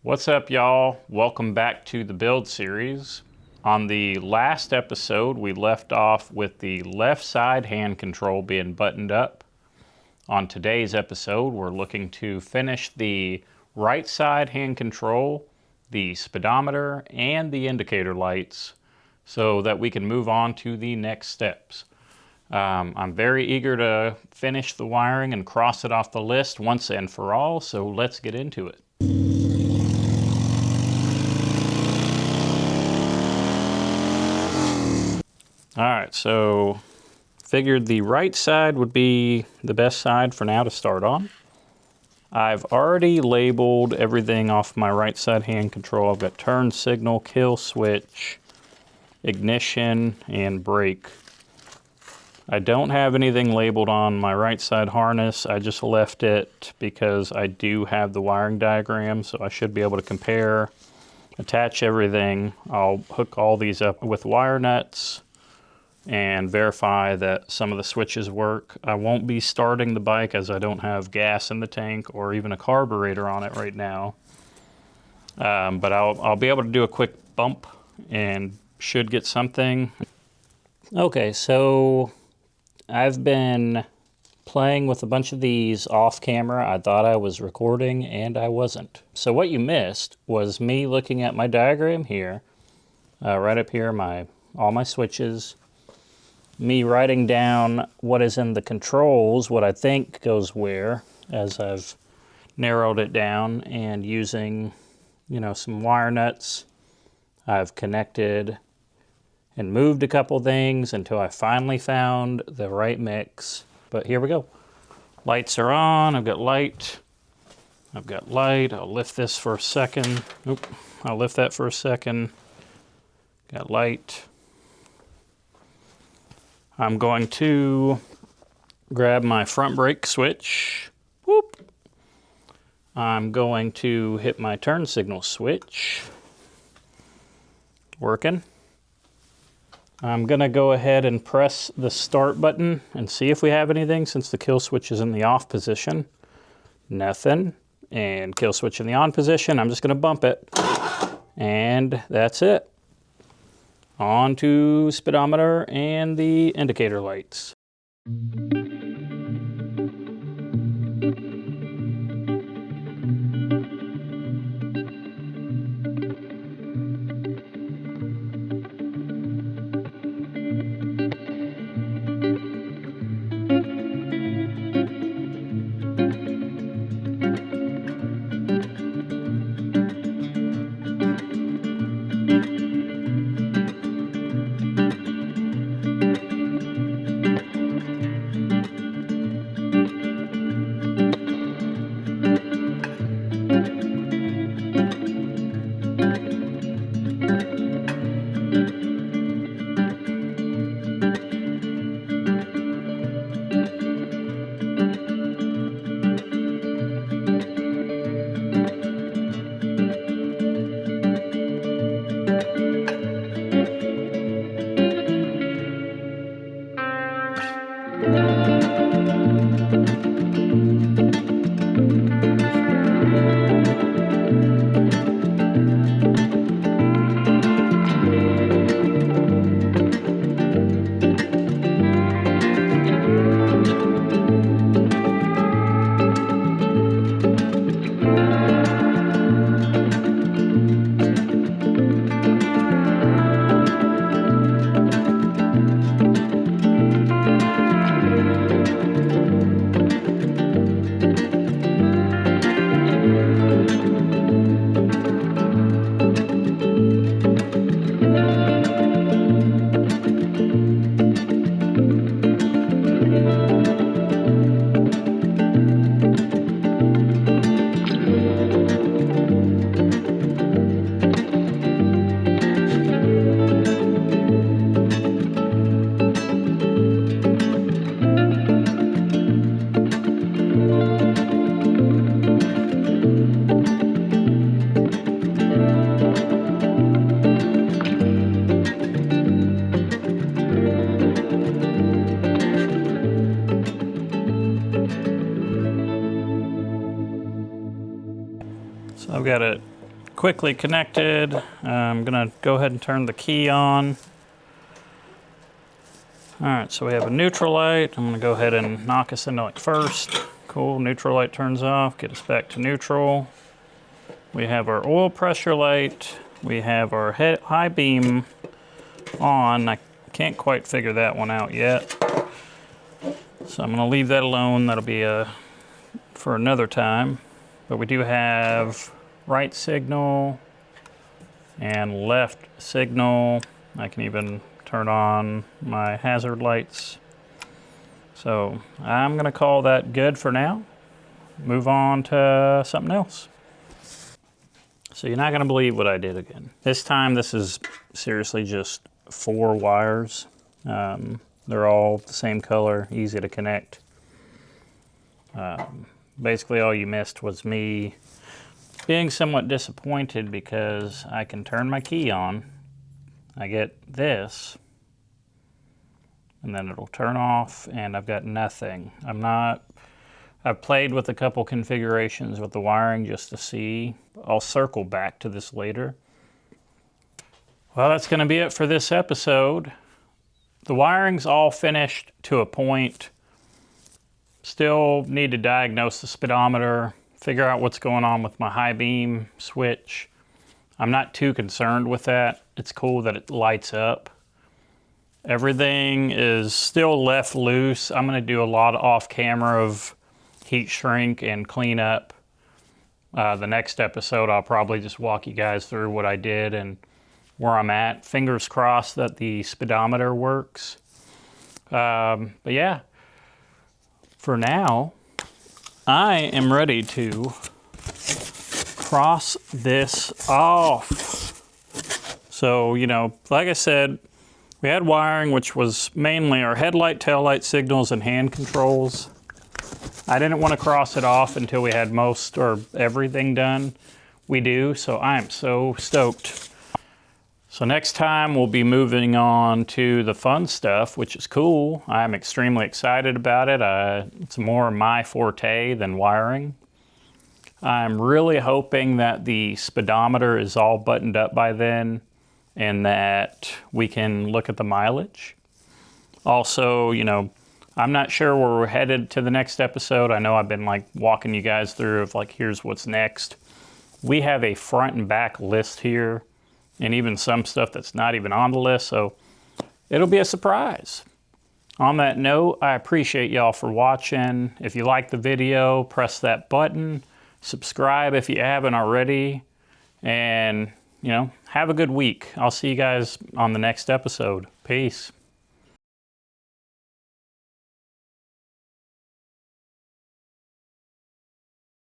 What's up, y'all? Welcome back to the build series. On the last episode, we left off with the left side hand control being buttoned up. On today's episode, we're looking to finish the right side hand control, the speedometer, and the indicator lights so that we can move on to the next steps. I'm very eager to finish the wiring and cross it off the list once and for all, so let's get into it. All right, so figured the right side would be the best side for now to start on. I've already labeled everything off my right side hand control. I've got turn signal, kill switch, ignition, and brake. I don't have anything labeled on my right side harness. I just left it because I do have the wiring diagram, so I should be able to compare, attach everything. I'll hook all these up with wire nuts and verify that some of the switches work. I won't be starting the bike as I don't have gas in the tank or even a carburetor on it right now. But I'll be able to do a quick bump and should get something. Okay, so I've been playing with a bunch of these off camera. I thought I was recording and I wasn't. So what you missed was me looking at my diagram here, right up here, all my switches, me writing down what is in the controls, what I think goes where, as I've narrowed it down, and using, some wire nuts, I've connected and moved a couple things until I finally found the right mix. But here we go. Lights are on. I've got light. I'll lift this for a second. Oop. I'll lift that for a second. Got light. I'm going to grab my front brake switch. Whoop. I'm going to hit my turn signal switch. Working. I'm going to go ahead and press the start button and see if we have anything since the kill switch is in the off position. Nothing. And kill switch in the on position. I'm just going to bump it. And that's it. On to speedometer and the indicator lights. I've got it quickly connected. I'm gonna go ahead and turn the key on. All right, so we have a neutral light. I'm gonna go ahead and knock us into like first. Cool, neutral light turns off, get us back to neutral. We have our oil pressure light. We have our high beam on. I can't quite figure that one out yet. So I'm gonna leave that alone. That'll be for another time. But we do have right signal and left signal. I can even turn on my hazard lights. So I'm gonna call that good for now. Move on to something else. So you're not gonna believe what I did again. This time this is seriously just 4 wires. They're all the same color, easy to connect. Basically all you missed was me being somewhat disappointed because I can turn my key on. I get this, and then it'll turn off, and I've got nothing. I've played with a couple configurations with the wiring just to see. I'll circle back to this later. Well, that's gonna be it for this episode. The wiring's all finished to a point. Still need to diagnose the speedometer, figure out what's going on with my high beam switch. I'm not too concerned with that. It's cool that it lights up. Everything is still left loose. I'm gonna do a lot off camera of heat shrink and clean up. The next episode, I'll probably just walk you guys through what I did and where I'm at. Fingers crossed that the speedometer works. But yeah, for now, I am ready to cross this off. So, you know, like I said, we had wiring, which was mainly our headlight, taillight signals, and hand controls. I didn't want to cross it off until we had most or everything done. We do, so I am so stoked. So next time we'll be moving on to the fun stuff, which is cool. I'm extremely excited about it. It's more my forte than wiring. I'm really hoping that the speedometer is all buttoned up by then and that we can look at the mileage. Also, you know, I'm not sure where we're headed to the next episode. I know I've been like walking you guys through of like, here's what's next. We have a front and back list here and even some stuff that's not even on the list. So it'll be a surprise. On that note, I appreciate y'all for watching. If you like the video, press that button. Subscribe if you haven't already. And, you know, have a good week. I'll see you guys on the next episode. Peace.